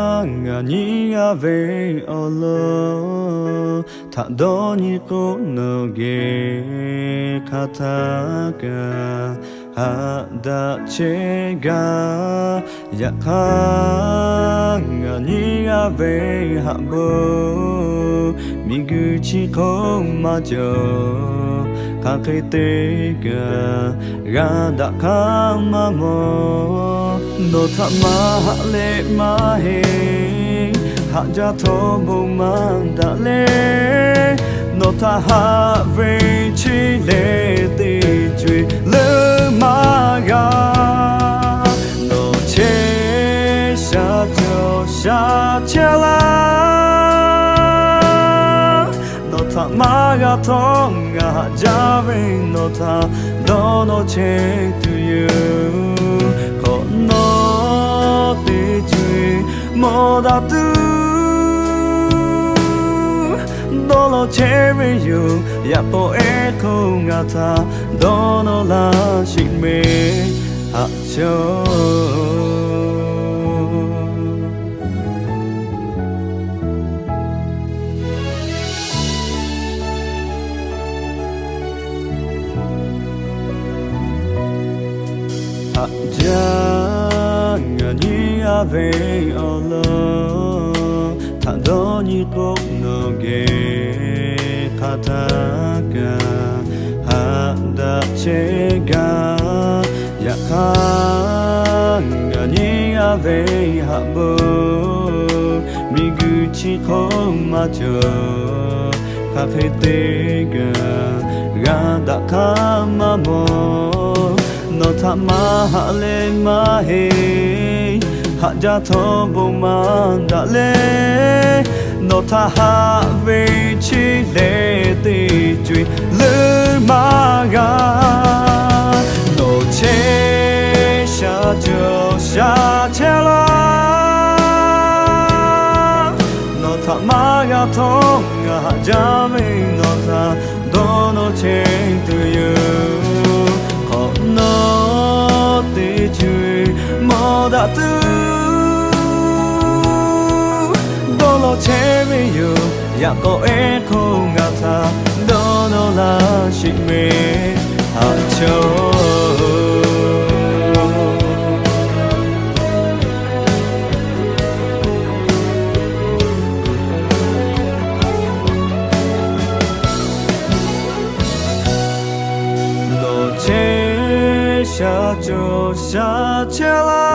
Jangania ve olo Tadoni ko noge kataka Hada chega Yakangania ve habo Miguchi ko majo Kakitega Gada kamamo No tama le mahe Haja tobo mandale No taha ve chile de jui le maga No che sha jo sha chela No tama tonga jave no ta no che to you No te chui moda tu Dolo cherry you ya po echo ngata dono la shime ha cho Jangania ve olo Tadoni ko noge kataka Hada chega Yakangania ve habo Miguchi ko majo Kakitega Gada kamamo No tama le mahe Haja tobo mandale No taha ve chile de jui le maga No che sha jo sha chela No tama ga tonga jame no ta dono che to you No te chui moda tu Dolo chemi you ya ko echo ngata Dono la shime hacho Sha jo sha chela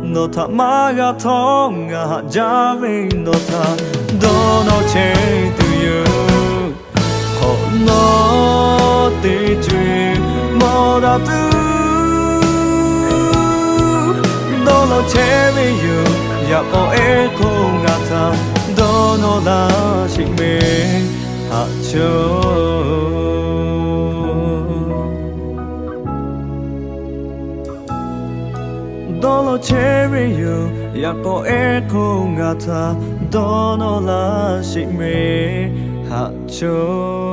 No ta maga tonga jave no ta dono che to you Kono te chui moda tu Dono che me you ya ko echo ngata dono la shime hacho Dolo cherry you Yako echo ngata Dono la shime hacho